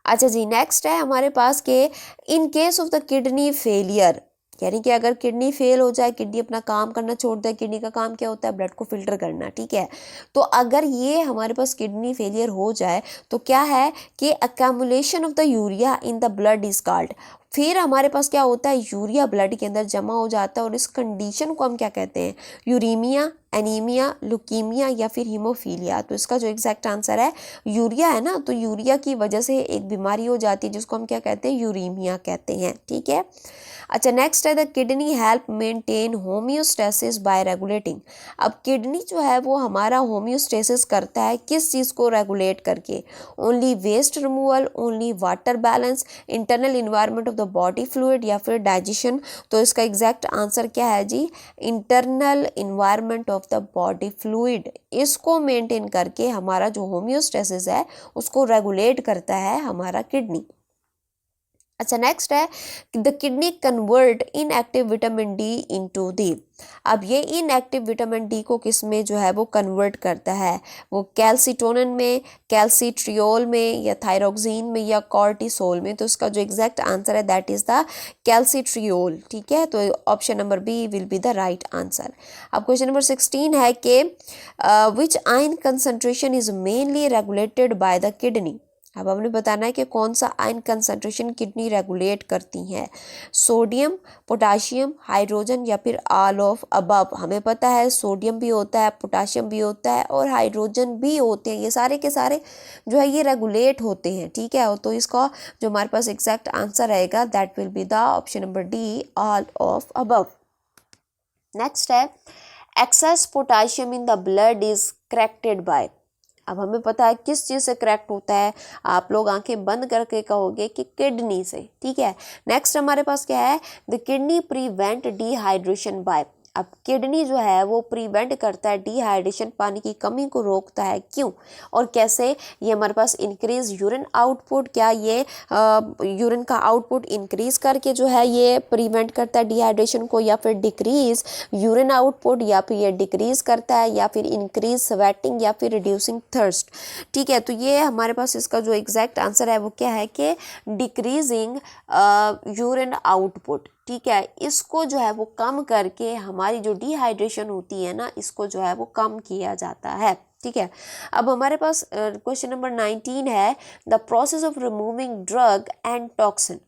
अच्छा जी, नेक्स्ट है हमारे पास के in case of the kidney failure, यानी कि अगर किडनी फेल हो जाए, किडनी अपना काम करना छोड़ दे। किडनी का काम क्या होता है, ब्लड को फिल्टर करना, ठीक है। तो अगर ये हमारे पास किडनी फेलियर हो जाए तो क्या है कि accumulation of the urea in the blood is called, फिर हमारे पास क्या होता है, यूरिया ब्लड के अंदर जमा हो जाता है और इस कंडीशन को हम क्या कहते हैं, यूरीमिया, एनीमिया, लुकीमिया या फिर हीमोफीलिया। तो इसका जो एग्जैक्ट आंसर है यूरिया है ना, तो यूरिया की वजह से एक बीमारी हो जाती है जिसको हम क्या कहते हैं, यूरीमिया कहते हैं। ठीक है, अच्छा नेक्स्ट है the kidney help maintain homeostasis bye regulating. अब किडनी जो है वो हमारा होम्योस्टेसिस करता है किस चीज़ को रेगुलेट करके, only waste removal, only water balance, internal environment of the body fluid या फिर डाइजेशन। तो इसका एग्जैक्ट आंसर क्या है जी, internal environment of the body fluid. इसको मेंटेन करके हमारा जो होम्योस्टेसिस है उसको रेगुलेट करता है हमारा किडनी। अच्छा नेक्स्ट है the kidney convert inactive vitamin D into the. अब ये इनएक्टिव विटामिन डी को किस में जो है वो कन्वर्ट करता है, वो कैल्सिटोनिन में, कैल्सिट्रियोल में या थायरोक्सिन में या कॉर्टिसोल में। तो इसका जो एग्जैक्ट आंसर है दैट इज द कैल्सिट्रियोल। ठीक है, तो option number B will be the right answer. अब क्वेश्चन नंबर 16 है कि which ion concentration is mainly regulated by the kidney. अब हमने बताना है कि कौन सा आयन कंसंट्रेशन किडनी रेगुलेट करती है, सोडियम, पोटाशियम, हाइड्रोजन या फिर ऑल ऑफ अबव। हमें पता है सोडियम भी होता है, पोटाशियम भी होता है और हाइड्रोजन भी होते हैं, ये सारे के सारे जो है ये रेगुलेट होते हैं। ठीक है, तो इसका जो हमारे पास एग्जैक्ट आंसर रहेगा that will be the option number D, all of above. Next है excess potassium in the blood is corrected by. अब हमें पता है किस चीज़ से करेक्ट होता है, आप लोग आंखें बंद करके कहोगे कि किडनी से। ठीक है, नेक्स्ट हमारे पास क्या है, the kidney prevent dehydration by. अब किडनी जो है वो प्रिवेंट करता है डिहाइड्रेशन, पानी की कमी को रोकता है, क्यों और कैसे, ये हमारे पास इंक्रीज यूरिन आउटपुट, क्या ये यूरिन का आउटपुट इंक्रीज करके जो है ये प्रिवेंट करता है डिहाइड्रेशन को, या फिर डिक्रीज यूरिन आउटपुट, या फिर ये डिक्रीज करता है, या फिर इंक्रीज स्वेटिंग, या फिर रिड्यूसिंग थर्स्ट। ठीक है, तो ये हमारे पास इसका जो एग्जैक्ट आंसर है वो क्या है कि डिक्रीजिंग यूरिन आउटपुट। ठीक है, इसको जो है वो कम करके हमारी जो डिहाइड्रेशन होती है ना, इसको जो है वो कम किया जाता है। ठीक है, अब हमारे पास क्वेश्चन नंबर 19 है the process of removing drug and toxin.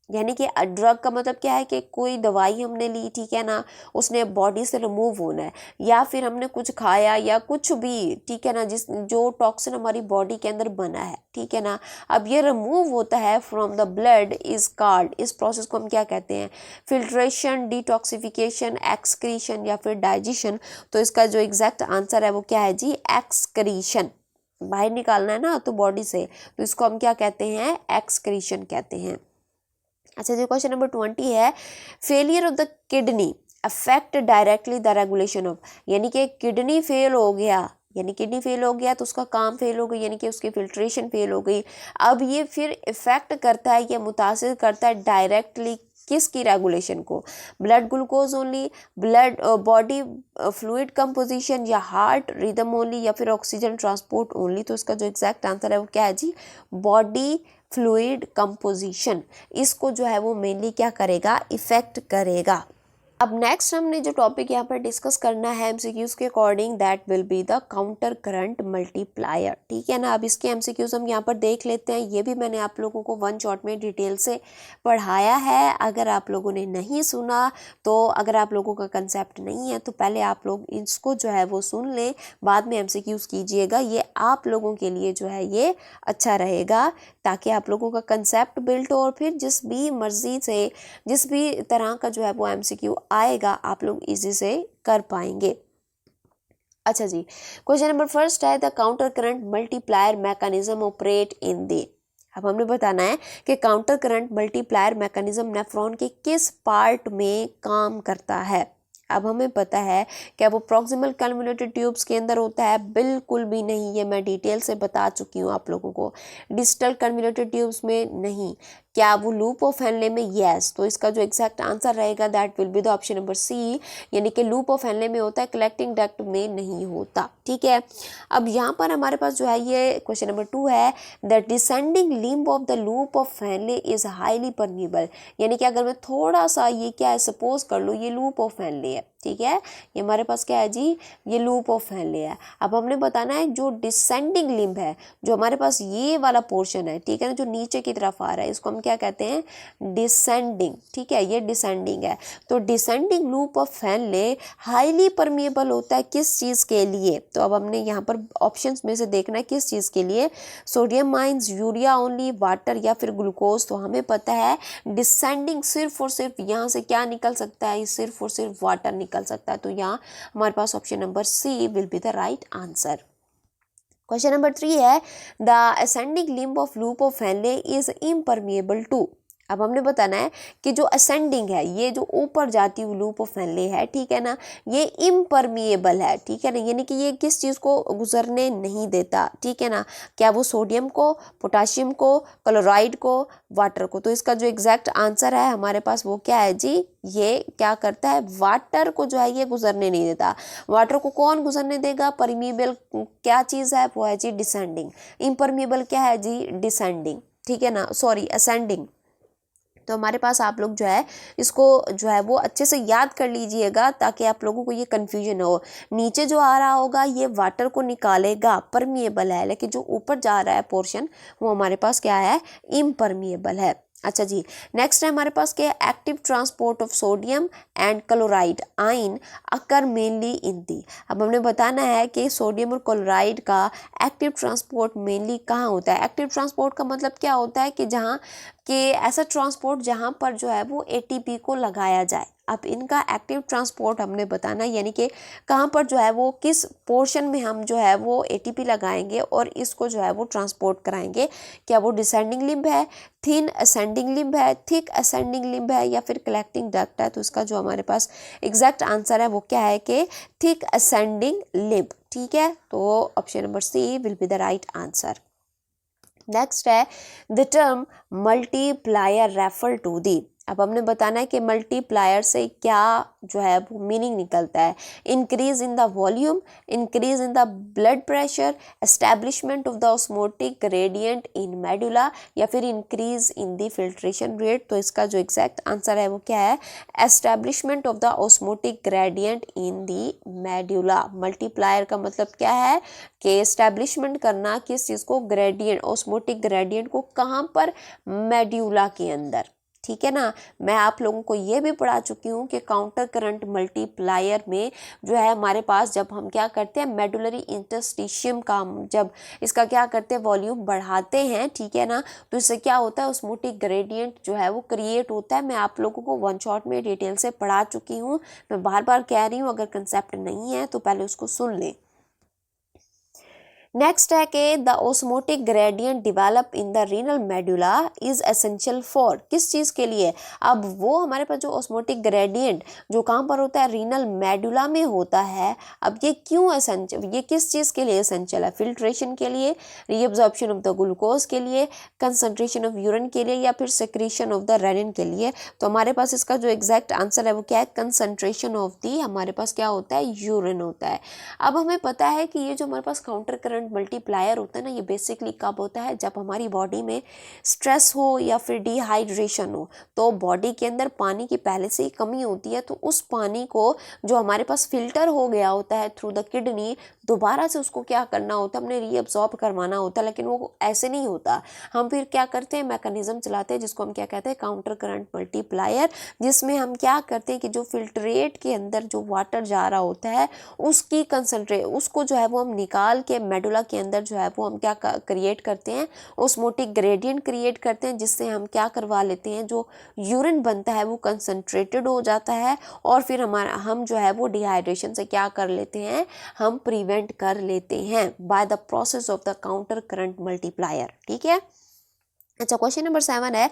यानी कि ड्रग का मतलब क्या है कि कोई दवाई हमने ली, ठीक है ना, उसने बॉडी से रिमूव होना है, या फिर हमने कुछ खाया या कुछ भी, ठीक है ना, जो टॉक्सिन हमारी बॉडी के अंदर बना है, ठीक है ना, अब ये रिमूव होता है from the blood is called. इस प्रोसेस को हम क्या कहते हैं, फिल्ट्रेशन, डिटॉक्सिफिकेशन, एक्सक्रीशन या फिर डाइजेशन। तो इसका जो एग्जैक्ट आंसर है वो क्या है जी, एक्सक्रीशन। बाहर निकालना है ना तो बॉडी से, तो इसको हम क्या कहते हैं, एक्सक्रीशन कहते हैं। अच्छा जी, क्वेश्चन नंबर 20 है failure of the kidney affect directly the regulation of. यानी कि किडनी फेल हो गया, यानी किडनी फेल हो गया तो उसका काम फेल हो गई, यानी कि उसकी फिल्ट्रेशन फेल हो गई। अब ये फिर इफेक्ट करता है या मुतासिर करता है डायरेक्टली किसकी रेगुलेशन को, blood glucose only, blood body fluid composition या हार्ट रिदम ओनली या फिर ऑक्सीजन ट्रांसपोर्ट ओनली। तो इसका जो एग्जैक्ट आंसर है वो क्या है जी, बॉडी फ्लूइड कंपोजिशन। इसको जो है वो मेनली क्या करेगा, इफेक्ट करेगा। अब नेक्स्ट हमने जो टॉपिक यहाँ पर डिस्कस करना है एमसीक्यूज के according that will be the counter current multiplier. ठीक है ना, अब इसके एमसीक्यूज हम यहाँ पर देख लेते हैं। ये भी मैंने आप लोगों को वन शॉट में डिटेल से पढ़ाया है, अगर आप लोगों ने नहीं सुना तो, अगर आप लोगों का कंसेप्ट नहीं है तो पहले आप लोग इसको जो है वो सुन लें, बाद में एमसीक्यूज कीजिएगा। ये आप लोगों के लिए जो है ये अच्छा रहेगा, ताकि आप लोगों का कंसेप्ट बिल्ड हो और फिर जिस भी मर्जी से, जिस भी तरह का जो है वो एमसीक्यू आएगा आप लोग इजी से कर पाएंगे। अच्छा जी, क्वेश्चन नंबर फर्स्ट है the counter current multiplier mechanism operate in the. अब हमने बताना है कि counter current multiplier mechanism nephron के किस पार्ट में काम करता है। अब हमें पता है क्या वो प्रॉक्सिमल कन्वोल्यूटेड ट्यूब्स के अंदर होता है, बिल्कुल भी नहीं, ये मैं डिटेल से बता चुकी हूँ आप लोगों को। डिस्टल कन्वोल्यूटेड ट्यूब्स में नहीं। क्या वो लूप ऑफ हेनले में, यस। तो इसका जो एग्जैक्ट आंसर रहेगा that will be the option number C, यानी कि लूप ऑफ हेनले में होता है, कलेक्टिंग डक्ट में नहीं होता। ठीक है, अब यहाँ पर हमारे पास जो है ये क्वेश्चन नंबर 2 है the descending limb of the loop of Henle is highly permeable. यानी कि अगर मैं थोड़ा सा ये क्या है सपोज कर लो ये लूप ऑफ हेनले है, ठीक है, ये हमारे पास क्या है जी, ये लूप ऑफ हेनले है। अब हमने बताना है जो डिसेंडिंग लिम्ब है, जो हमारे पास ये वाला पोर्शन है, ठीक है ना, जो नीचे की तरफ आ रहा है, इसको हम क्या कहते हैं, डिसेंडिंग, ठीक है, ये डिसेंडिंग है। तो descending loop of Henley highly permeable होता है किस चीज़ के लिए, तो अब हमने यहाँ पर ऑप्शंस में से देखना है किस चीज़ के लिए, sodium ions, urea only, water या फिर ग्लूकोज। तो हमें पता है डिसेंडिंग सिर्फ और सिर्फ यहाँ से क्या निकल सकता है, सिर्फ और सिर्फ वाटर निकल सकता है। तो यहाँ हमारे पास option number C will be the right answer. Question number 3 है the ascending limb of loop of Henle is impermeable to. अब हमने बताना है कि जो असेंडिंग है, ये जो ऊपर जाती हुई लूप ऑफ हेनले है, ठीक है ना, ये इम्परमिएबल है, ठीक है ना, यानी कि ये किस चीज़ को गुजरने नहीं देता, ठीक है ना, क्या वो सोडियम को, पोटाशियम को, क्लोराइड को, वाटर को। तो इसका जो एग्जैक्ट आंसर है हमारे पास वो क्या है जी, ये क्या करता है, वाटर को जो है ये गुजरने नहीं देता। वाटर को कौन गुजरने देगा, परमिएबल क्या चीज़ है, वो है जी डिसेंडिंग। इम्परमिएबल क्या है जी, डिसेंडिंग, ठीक है ना, सॉरी असेंडिंग। तो हमारे पास आप लोग जो है इसको जो है वो अच्छे से याद कर लीजिएगा ताकि आप लोगों को ये कन्फ्यूजन हो। नीचे जो आ रहा होगा ये वाटर को निकालेगा, परमिएबल है, लेकिन जो ऊपर जा रहा है पोर्शन वो हमारे पास क्या है, इम्परमिएबल है। अच्छा जी, नेक्स्ट है हमारे पास क्या, active transport of sodium and chloride ion occur mainly in the. अब हमने बताना है कि सोडियम और क्लोराइड का एक्टिव ट्रांसपोर्ट मेनली कहाँ होता है। एक्टिव ट्रांसपोर्ट का मतलब क्या होता है कि जहाँ कि ऐसा ट्रांसपोर्ट जहाँ पर जो है वो एटीपी को लगाया जाए। अब इनका एक्टिव ट्रांसपोर्ट हमने बताना, यानी कि कहाँ पर जो है वो किस पोर्शन में हम जो है वो एटीपी लगाएंगे और इसको जो है वो ट्रांसपोर्ट कराएंगे। क्या वो डिसेंडिंग लिम्ब है, थिन असेंडिंग लिम्ब है, थिक असेंडिंग लिम्ब है या फिर कलेक्टिंग डक्ट है। तो इसका जो हमारे पास एग्जैक्ट आंसर है वो क्या है कि थिक असेंडिंग लिम्ब, ठीक है। तो option number C will be the right answer. Next है the term multiplier refer to the. अब हमने बताना है कि मल्टीप्लायर से क्या जो है वो मीनिंग निकलता है, increase in the volume, increase in the blood pressure, establishment of the osmotic gradient in medulla या फिर increase in the filtration rate. तो इसका जो एग्जैक्ट आंसर है वो क्या है, establishment of the osmotic gradient in the medulla. Multiplier का मतलब क्या है कि एस्टैब्लिशमेंट करना किस चीज़ को, ग्रेडियंट, ऑस्मोटिक ग्रेडियंट को, कहाँ पर, मेड्यूला के अंदर, ठीक है ना। मैं आप लोगों को ये भी पढ़ा चुकी हूँ कि काउंटर करंट मल्टीप्लायर में जो है हमारे पास जब हम क्या करते हैं, मेडुलरी इंटरस्टिशियम का जब इसका क्या करते हैं, वॉल्यूम बढ़ाते हैं, ठीक है ना, तो इससे क्या होता है, ऑस्मोटिक ग्रेडियंट जो है वो क्रिएट होता है। मैं आप लोगों को वन शॉट में डिटेल से पढ़ा चुकी हूँ, मैं बार बार कह रही हूँ, अगर कंसेप्ट नहीं है तो पहले उसको सुन लें। नेक्स्ट है कि the osmotic gradient develop in the renal medulla is essential for, किस चीज़ के लिए। अब वो हमारे पास जो ऑस्मोटिक ग्रेडियंट जो कहाँ पर होता है, रीनल मेडुला में होता है। अब ये क्यों एसेंशियल, ये किस चीज़ के लिए एसेंशियल है, फिल्ट्रेशन के लिए, रीअब्जॉर्प्शन ऑफ द ग्लूकोज के लिए, कंसंट्रेशन ऑफ यूरिन के लिए या फिर सेक्रीशन ऑफ द रेनिन के लिए। तो हमारे पास इसका जो एग्जैक्ट आंसर है वो क्या है, कंसंट्रेशन ऑफ दी, हमारे पास क्या होता है, यूरिन होता है। अब हमें पता है कि ये जो हमारे पास काउंटर करंट मल्टीप्लायर होता है ना, ये बेसिकली कब होता है, जब हमारी बॉडी में स्ट्रेस हो या फिर डिहाइड्रेशन हो, तो बॉडी के अंदर पानी की पहले से ही कमी होती है, तो उस पानी को जो हमारे पास फिल्टर हो गया होता है थ्रू द किडनी, दोबारा से उसको क्या करना होता है, हमने रीअब्सॉर्ब करवाना होता है। लेकिन वो ऐसे नहीं होता, हम फिर क्या करते हैं, मैकेनिज्म चलाते हैं जिसको हम क्या कहते हैं, काउंटर करंट मल्टीप्लायर, जिसमें हम क्या करते हैं कि जो फिल्ट्रेट के अंदर जो वाटर जा रहा होता है उसकी कंसंट्रेट, उसको जो है वो हम निकाल के मेडुला के अंदर जो है वो हम क्या क्रिएट करते हैं, ऑस्मोटिक ग्रेडियंट क्रिएट करते हैं, जिससे हम क्या करवा लेते हैं, जो यूरिन बनता है वो कंसंट्रेटेड हो जाता है और फिर हम जो है वो डिहाइड्रेशन से क्या कर लेते हैं, हम प्रिवेंट कर लेते हैं by the process of the counter current multiplier, ठीक है। अच्छा, क्वेश्चन नंबर 7 है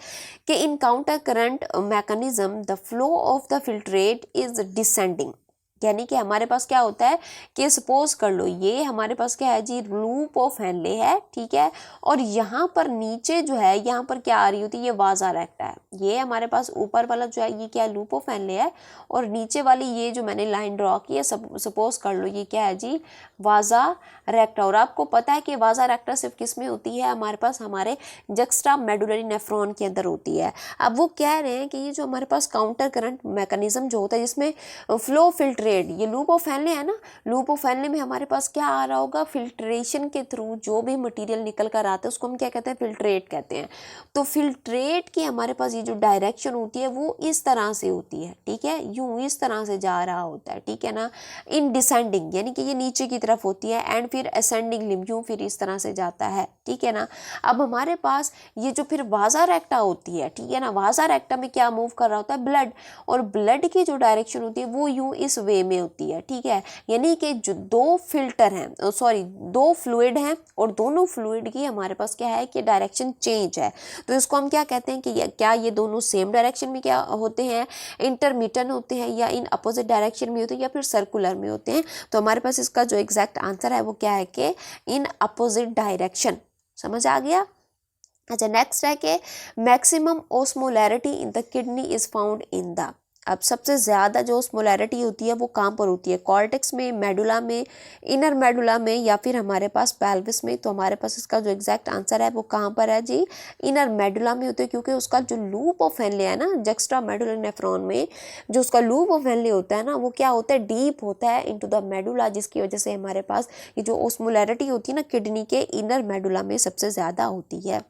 कि इन counter current mechanism the flow of the filtrate is descending, यानी कि हमारे पास क्या होता है कि सपोज कर लो ये हमारे पास क्या है जी, लूप ऑफ हेनले है, ठीक है, और यहाँ पर नीचे जो है यहाँ पर क्या आ रही होती है, ये वाजा रेक्टा है, ये हमारे पास ऊपर वाला जो है ये क्या है, लूप ऑफ हेनले है, और नीचे वाली ये जो मैंने लाइन ड्रॉ की है, सपोज कर लो ये क्या है जी, वाजा रेक्टा। और आपको पता है कि वाजा रेक्टा सिर्फ किस में होती है, हमारे पास हमारे जक्स्ट्रा मेडुलरी नेफ्रॉन के अंदर होती है। अब वो कह रहे हैं कि ये जो हमारे पास काउंटर करंट मैकेनिज्म जो होता है जिसमें फ्लो फिल्ट्रेट, ये लूप ऑफ हेनले है ना, लूप ऑफ हेनले में हमारे पास क्या आ रहा होगा, फिल्ट्रेशन के थ्रू जो भी मटीरियल निकल कर आता है उसको हम क्या कहते हैं, फिल्ट्रेट कहते हैं। तो फिल्ट्रेट की हमारे पास ये जो डायरेक्शन होती है वो इस तरह से होती है, ठीक है, यूं इस तरह से जा रहा होता है, ठीक है ना, इन डिसेंडिंग, यानी कि ये नीचे की तरफ होती है, एंड फिर असेंडिंग लिम्ब यूं फिर इस तरह से जाता है, ठीक है ना। अब हमारे पास ये जो फिर वाजा रेक्टा होती है, ठीक है ना, वाजा रेक्टा में क्या मूव कर रहा होता है, ब्लड, और ब्लड की जो डायरेक्शन होती है वो यूं इस वे में होती है, ठीक है। यानी कि जो दो फिल्टर हैं, सॉरी दो फ्लूइड हैं, और दोनों फ्लूइड की हमारे पास क्या है कि डायरेक्शन चेंज है। तो इसको हम क्या कहते हैं कि क्या ये दोनों सेम डायरेक्शन में क्या होते हैं, इंटरमिटेंट होते हैं, या इन अपोजिट डायरेक्शन में होते हैं, या फिर सर्कुलर में होते हैं। तो हमारे पास इसका जो एग्जैक्ट आंसर है वो क्या है कि इन अपोजिट डायरेक्शन। समझ आ गया। अच्छा, नेक्स्ट है कि maximum osmolarity in the kidney is found in the. अब सबसे ज़्यादा जो ओस्मोलैरिटी होती है वो कहाँ पर होती है, कॉर्टेक्स में, मेडुला में, इनर मेडुला में, या फिर हमारे पास पेल्विस में। तो हमारे पास इसका जो एग्जैक्ट आंसर है वो कहाँ पर है जी, इनर मेडुला में होते हैं, क्योंकि उसका जो लूप ऑफ हेनले है ना, जक्स्ट्रा मेडुलर नेफ्रॉन में जो उसका लूप ऑफ हेनले होता है ना, वो क्या होता है, डीप होता है इनटू द मेडुला, जिसकी वजह से हमारे पास ये जो ओस्मोलैरिटी होती है ना किडनी के इनर मेडुला में सबसे ज़्यादा होती है।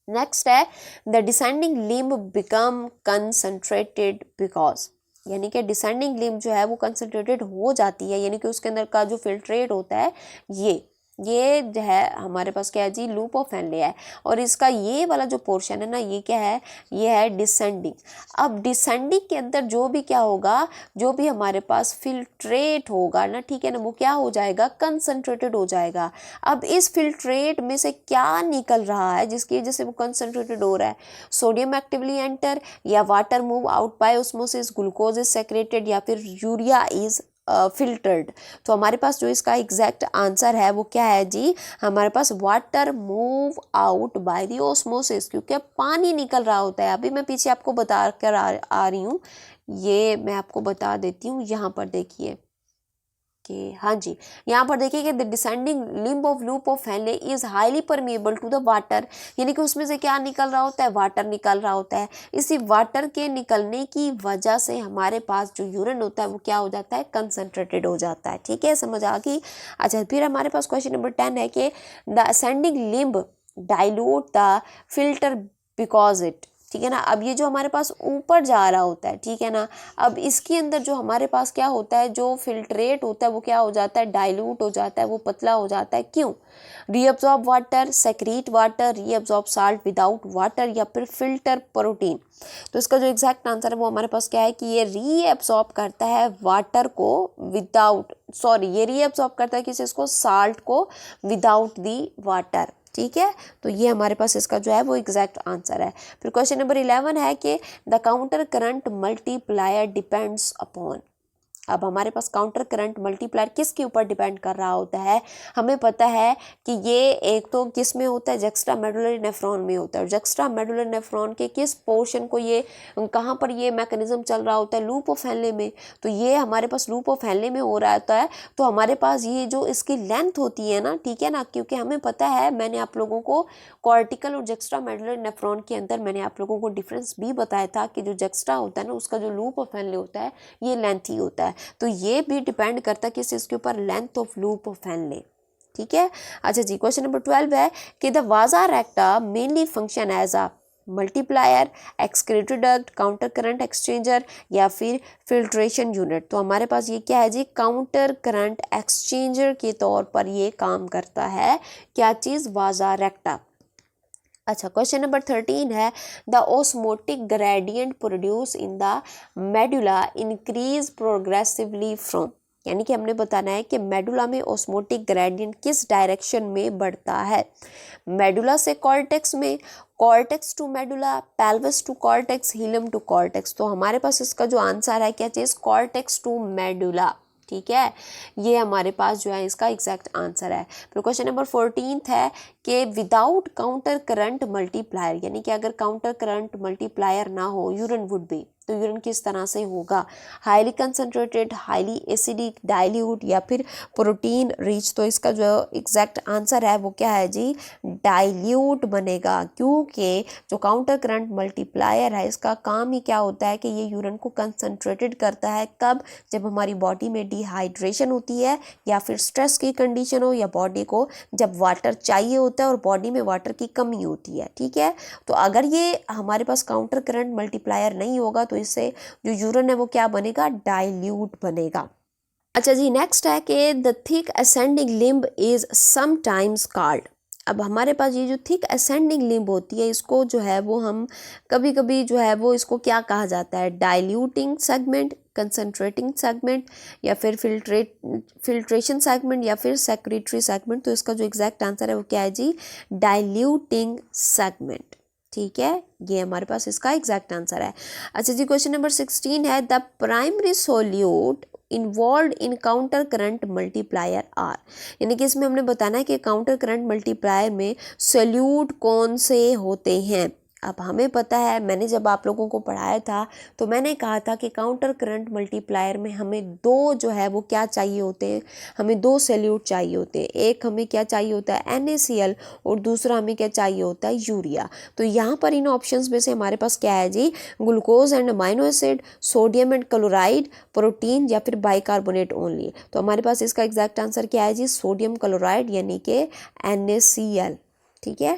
नेक्स्ट है the descending limb become concentrated because, यानी कि डिसेंडिंग लिम्ब जो है वो कंसंट्रेटेड हो जाती है, यानी कि उसके अंदर का जो फिल्ट्रेट होता है ये जो है हमारे पास क्या है जी, लूप ऑफ हेनले है, और इसका ये वाला जो पोर्शन है ना ये क्या है, ये है डिसेंडिंग। अब डिसेंडिंग के अंदर जो भी क्या होगा, जो भी हमारे पास फिल्ट्रेट होगा ना, ठीक है ना, वो क्या हो जाएगा, कंसंट्रेटेड हो जाएगा। अब इस फिल्ट्रेट में से क्या निकल रहा है जिसकी वजह से वो कंसंट्रेटेड हो रहा है, सोडियम एक्टिवली एंटर, या water move out bye osmosis, glucose is secreted, या फिर यूरिया इज फिल्टर्ड। तो हमारे पास जो इसका एग्जैक्ट आंसर है वो क्या है जी, हमारे पास water move out by the osmosis, क्योंकि पानी निकल रहा होता है। अभी मैं पीछे आपको बता कर आ रही हूँ, ये मैं आपको बता देती हूँ, यहाँ पर देखिए कि हाँ जी, यहाँ पर देखिए कि the descending limb of loop of Henle is highly permeable to the water, यानी कि उसमें से क्या निकल रहा होता है, वाटर निकल रहा होता है। इसी वाटर के निकलने की वजह से हमारे पास जो यूरिन होता है वो क्या हो जाता है, कंसंट्रेटेड हो जाता है, ठीक है, समझ आ गई। अच्छा, फिर हमारे पास क्वेश्चन नंबर 10 है कि the ascending limb dilute the filter because it, ठीक है ना। अब ये जो हमारे पास ऊपर जा रहा होता है, ठीक है ना, अब इसके अंदर जो हमारे पास क्या होता है, जो फिल्ट्रेट होता है वो क्या हो जाता है, डाइल्यूट हो जाता है, वो पतला हो जाता है। क्यों, reabsorb water, secrete water, reabsorb salt without water, या फिर फिल्टर प्रोटीन। तो इसका जो एग्जैक्ट आंसर है वो हमारे पास क्या है कि ये रीअब्सॉर्ब करता है वाटर को विदाउट, सॉरी ये रीअब्सॉर्ब करता है किसी इसको, साल्ट को विदाउट दी वाटर, ठीक है। तो ये हमारे पास इसका जो है वो एग्जैक्ट आंसर है। फिर क्वेश्चन नंबर 11 है कि the counter current multiplier depends upon. अब हमारे पास काउंटर करंट मल्टीप्लायर किसके ऊपर डिपेंड कर रहा होता है, हमें पता है कि ये एक तो किस में होता है, जक्स्ट्रा मेडुलरी नेफ्रॉन में होता है, और जक्स्ट्रा मेडुलरी नेफ्रॉन के किस पोर्शन को ये कहाँ पर ये मैकेनिज्म चल रहा होता है, लूप ऑफ हेनले में। तो ये हमारे पास लूप ऑफ हेनले में हो रहा होता है। तो हमारे पास ये जो इसकी लेंथ होती है ना, ठीक है ना, क्योंकि हमें पता है, मैंने आप लोगों को कॉर्टिकल और जक्स्ट्रा मेडुलरी नेफ्रॉन के अंदर मैंने आप लोगों को डिफरेंस भी बताया था कि जो जक्स्ट्रा होता है ना उसका जो लूप ऑफ हेनले होता है ये लेंथ ही होता है। तो ये भी डिपेंड करता है किस इसके ऊपर, length of loop of Henley, ठीक है। अच्छा जी, क्वेश्चन नंबर 12 है कि the vasa recta mainly function as a multiplier, excretory duct, counter current exchanger, या फिर फिल्ट्रेशन यूनिट। तो हमारे पास ये क्या है जी, काउंटर करंट एक्सचेंजर के तौर पर ये काम करता है। क्या चीज़, वाजा रेक्टा। अच्छा, क्वेश्चन नंबर 13 है the osmotic gradient produce in the medulla increase progressively from, यानी कि हमने बताना है कि मेडुला में ओस्मोटिक ग्रेडियंट किस डायरेक्शन में बढ़ता है, मेडुला से कॉर्टेक्स में, cortex to medulla, pelvis to cortex, hilum to cortex. तो हमारे पास इसका जो आंसर है क्या चीज़, कॉर्टेक्स टू मेडुला, ठीक है। ये हमारे पास जो है इसका एग्जैक्ट आंसर है। फिर क्वेश्चन नंबर 14 है कि विदाउट काउंटर करंट मल्टीप्लायर, यानी कि अगर काउंटर करंट मल्टीप्लायर ना हो यूरिन वुड बी, तो यूरिन किस तरह से होगा, highly concentrated, highly acidic, dilute या फिर प्रोटीन रिच। तो इसका जो एग्जैक्ट आंसर है वो क्या है जी, डाइल्यूट बनेगा, क्योंकि जो काउंटर करंट मल्टीप्लायर है इसका काम ही क्या होता है कि ये यूरिन को कंसनट्रेटेड करता है। कब, जब हमारी बॉडी में डिहाइड्रेशन होती है या फिर स्ट्रेस की कंडीशन हो, या बॉडी को जब वाटर चाहिए होता है और बॉडी में वाटर की कमी होती है। ठीक है, तो अगर ये हमारे पास काउंटर करंट मल्टीप्लायर नहीं होगा तो इससे जो यूरिन है वो क्या बनेगा, डाइल्यूट बनेगा। अच्छा जी, नेक्स्ट है कि the thick ascending limb is sometimes called. अब हमारे पास ये जो थिक असेंडिंग लिम्ब होती है इसको जो है वो हम कभी कभी जो है वो इसको क्या कहा जाता है, डाइल्यूटिंग सेगमेंट, कंसंट्रेटिंग सेगमेंट, या फिर फिल्ट्रेशन सेगमेंट, या फिर सेक्रेटरी सेगमेंट। तो इसका जो एग्जैक्ट आंसर है वो क्या है जी, डाइल्यूटिंग सेगमेंट। ठीक है, ये हमारे पास इसका एग्जैक्ट आंसर है। अच्छा जी, क्वेश्चन नंबर 16 है the primary solute involve in counter current multiplier are, यानी कि इसमें हमने बताना है कि काउंटर करंट मल्टीप्लायर में सोल्यूट कौन से होते हैं। अब हमें पता है, मैंने जब आप लोगों को पढ़ाया था तो मैंने कहा था कि काउंटर करंट मल्टीप्लायर में हमें दो जो है वो क्या चाहिए होते हैं, हमें दो सोल्यूट चाहिए होते हैं। एक हमें क्या चाहिए होता है, NaCl, और दूसरा हमें क्या चाहिए होता है, यूरिया। तो यहाँ पर इन ऑप्शंस में से हमारे पास क्या है जी, glucose and amino acid, sodium and chloride, protein, या फिर बाइकार्बोनेट ओनली। तो हमारे पास इसका एग्जैक्ट आंसर क्या है जी, सोडियम क्लोराइड यानी कि NaCl। ठीक है।